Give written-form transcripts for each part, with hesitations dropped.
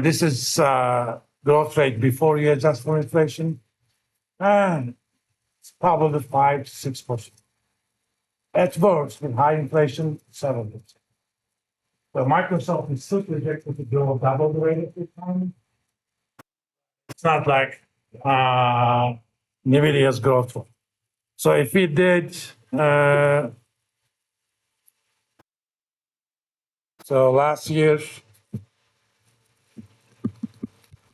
This is growth rate before you adjust for inflation. And it's probably 5 to 6%. At worst, with high inflation, 7%. So Microsoft is still projected to grow double the rate of the economy. It's not like NVIDIA's growth rate. So if we did, so last year,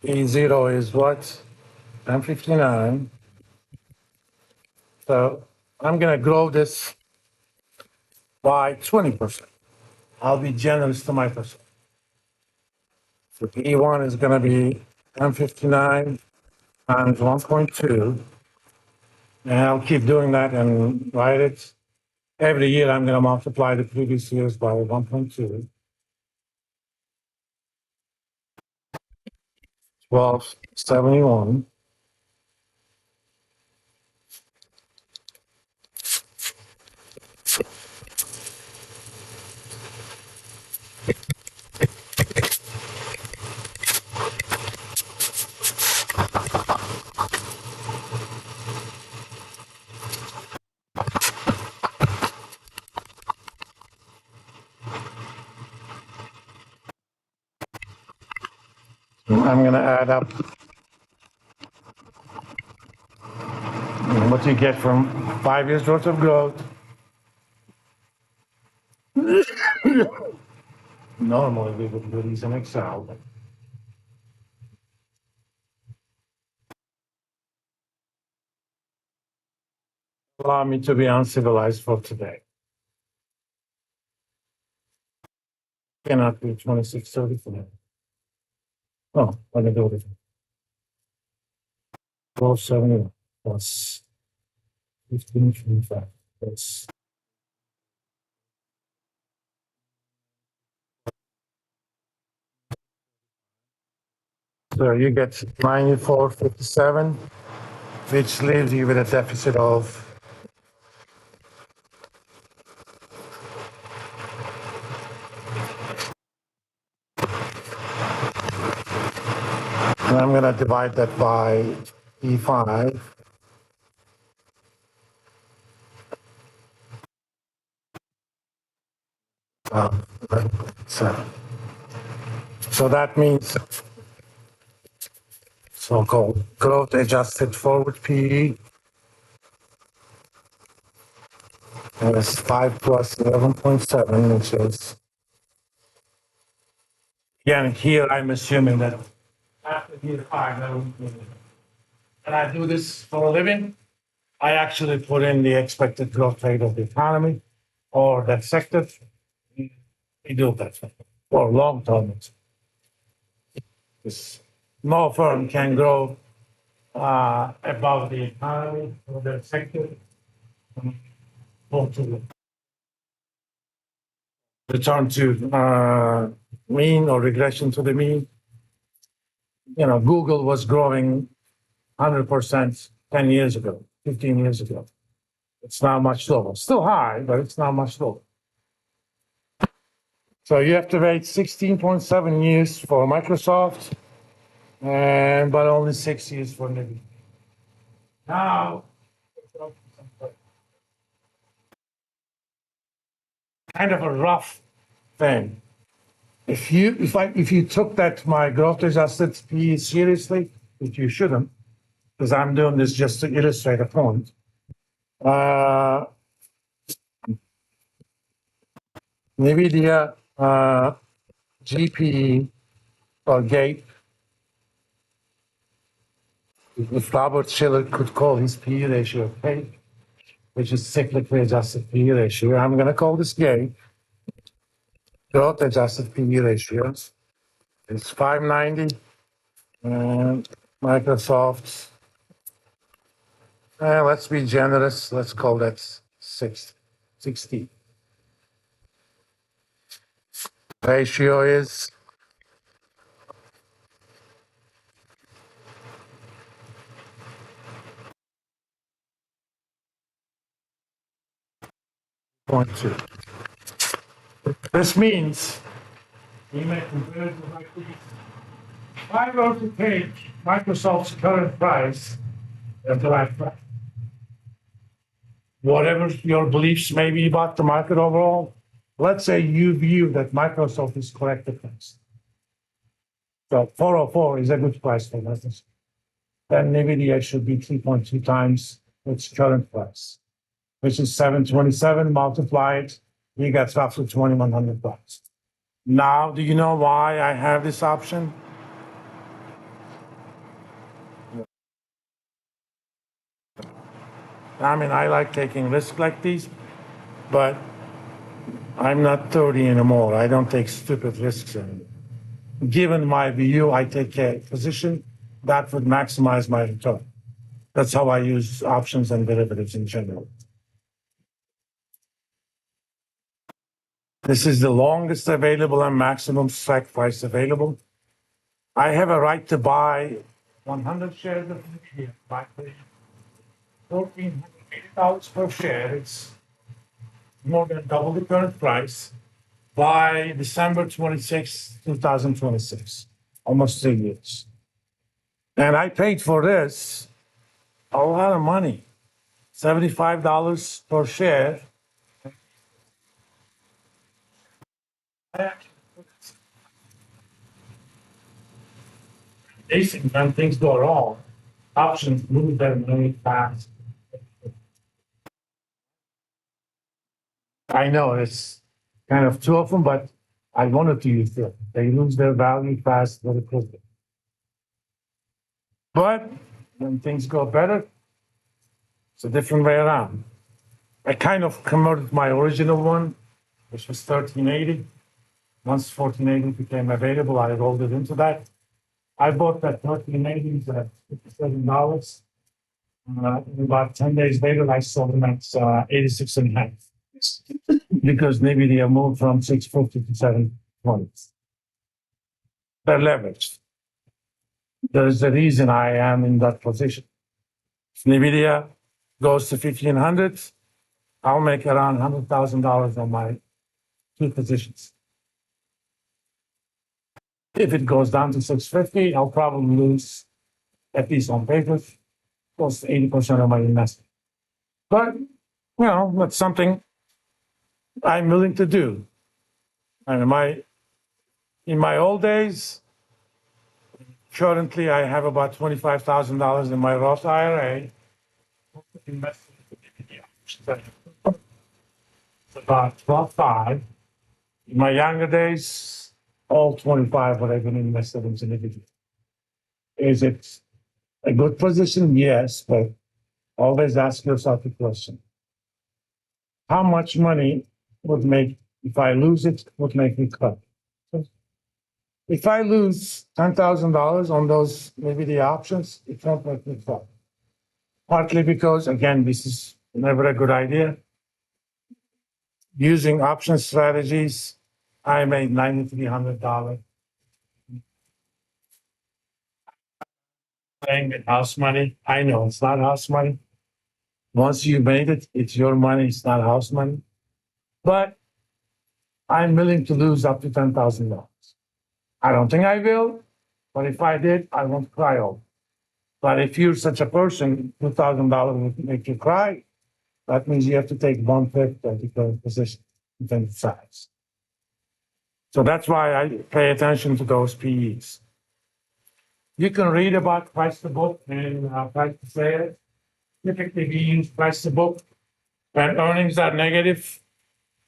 E0 is what? M59. So I'm going to grow this by 20%. I'll be generous to Microsoft. So E1 is going to be M59 times 1.2. And I'll keep doing that and write it. Every year I'm going to multiply the previous years by 1.2. 1271. I'm going to add up what you get from 5 years worth of growth. Normally we would do these in Excel. Allow me to be uncivilized for today. Cannot be 2634. Oh, let me do it. 1271 plus 1525 plus. So you get 9457, which leaves you with a deficit of and I'm going to divide that by E5. So that means so-called growth adjusted forward PE is 5 plus 11.7, which is, again, here I'm assuming that after year 5, that will be, and I do this for a living. I actually put in the expected growth rate of the economy or that sector. We do that for long term. No firm can grow above the economy or that sector. Return to mean or regression to the mean. You know, Google was growing 100% 10 years ago, 15 years ago. It's now much lower. Still high, but it's now much lower. So you have to wait 16.7 years for Microsoft, and but only 6 years for NVIDIA. Now, kind of a rough thing. If you took that my growth adjusted PE seriously, which you shouldn't, because I'm doing this just to illustrate a point. NVIDIA GPE or GAPE, if Robert Shiller could call his PE ratio GAPE, which is cyclically adjusted PE ratio, I'm going to call this GAPE, growth adjusted PE ratios. It's 590, and Microsoft's, let's be generous, let's call that 60. Ratio is 0.2. This means we may compare it to like this. if I were to take Microsoft's current price at the right price, whatever your beliefs may be about the market overall, let's say you view that Microsoft is correct at price. So 404 is a good price for business. Then NVIDIA should be 3.2 times its current price, which is 727 multiplied, you get roughly $2,100. Now, do you know why I have this option? I mean, I like taking risks like these, but I'm not 30 anymore. I don't take stupid risks anymore. Given my view, I take a position that would maximize my return. That's how I use options and derivatives in general. This is the longest available and maximum strike price available. I have a right to buy 100 shares of NVIDIA by $1,480 per share. It's more than double the current price by December 26, 2026, almost 3 years. And I paid for this a lot of money, $75 per share. Basically, when things go wrong, options move their money fast. I know it's kind of two of them, but I wanted to use it. They lose their value fast very quickly. But when things go better, it's a different way around. I kind of converted my original one, which was 1380. Once 1480 became available, I rolled it into that. I bought that 1380s at $57. About 10 days later, I sold them at 86 and a half because maybe they have moved from 650 to 720. They're leveraged. There's a reason I am in that position. If NVIDIA goes to 1500, I'll make around $100,000 on my two positions. If it goes down to 650, I'll probably lose, at least on paper, close to 80% of my investment. But, that's something I'm willing to do. And in my old days, currently I have about $25,000 in my Roth IRA. Invested it's about 12.5. In my younger days, all 25 what I've been invested into NVIDIA. Is it a good position? Yes, but always ask yourself the question. How much money would make, if I lose it, would make me cut? If I lose $10,000 on those NVIDIA options, it won't make me cut. Partly because, again, this is never a good idea. Using option strategies, I made $9,300. Playing with house money, I know it's not house money. Once you made it, it's your money, it's not house money. But I'm willing to lose up to $10,000. I don't think I will, but if I did, I won't cry over. But if you're such a person, $2,000 would make you cry. That means you have to take 1/5 of the current position in terms of size. So that's why I pay attention to those PEs. You can read about price to book and price to sales. Typically, we use price to book. When earnings are negative,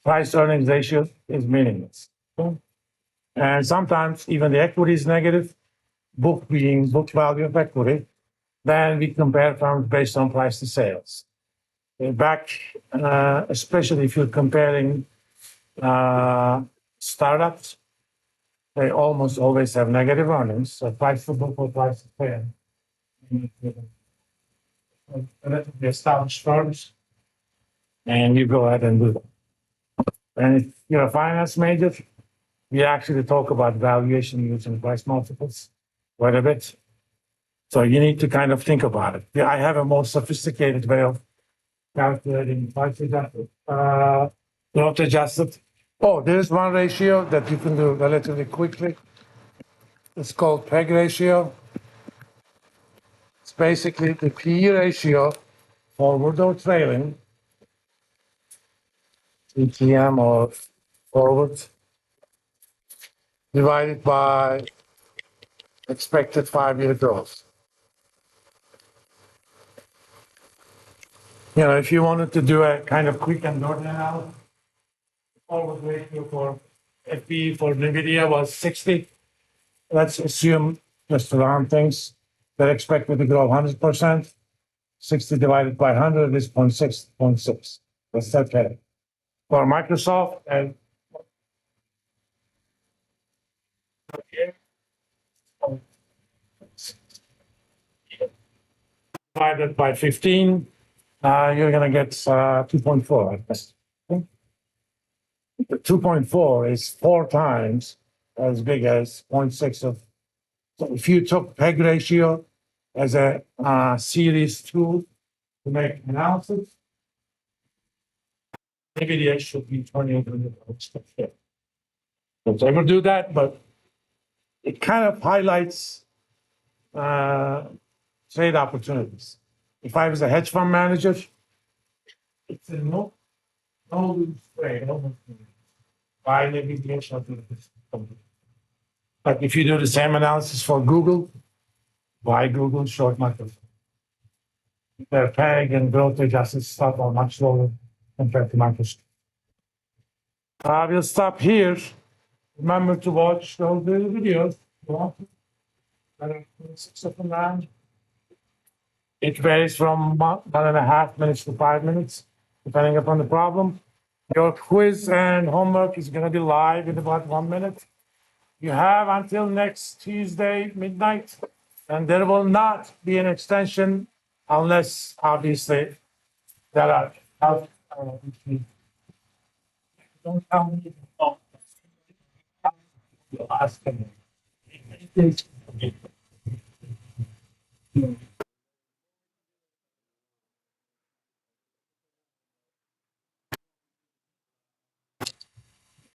price earnings ratio is meaningless. And sometimes even the equity is negative, book being book value of equity, then we compare firms based on price to sales. Back, especially if you're comparing startups, they almost always have negative earnings. So price to book or price to sales. Relatively established firms, and you go ahead and do that. And if you're a finance major, we actually talk about valuation using price multiples quite a bit. So you need to kind of think about it. Yeah, I have a more sophisticated way of calculating price adjusted, growth adjusted. Oh, there's one ratio that you can do relatively quickly. It's called PEG ratio. It's basically the PE ratio, forward or trailing, ETM or forward, divided by expected 5-year growth. You know, if you wanted to do a kind of quick and dirty analysis, forward ratio for FP for NVIDIA was 60. Let's assume, just to round things, they're expected to grow 100%. 60 divided by 100 is 0.6, 0.6. That's okay. For Microsoft and divided by 15, you're going to get 2.4. The 2.4 is 4 times as big as 0.6 of. So if you took PEG ratio as a series tool to make analysis, NVIDIA should be 2,800. Don't ever do that, but it kind of highlights trade opportunities. If I was a hedge fund manager, it's a no lose trade. Buy NVIDIA, short this company. But if you do the same analysis for Google, buy Google, short Microsoft. Their PEG and growth adjusted stuff are much lower compared to Microsoft. We'll stop here. Remember to watch those videos. It varies from 1.5 minutes to 5 minutes, depending upon the problem. Your quiz and homework is going to be live in about 1 minute. You have until next Tuesday midnight, and there will not be an extension unless, obviously, there are health issues. Don't tell me. You'll ask them.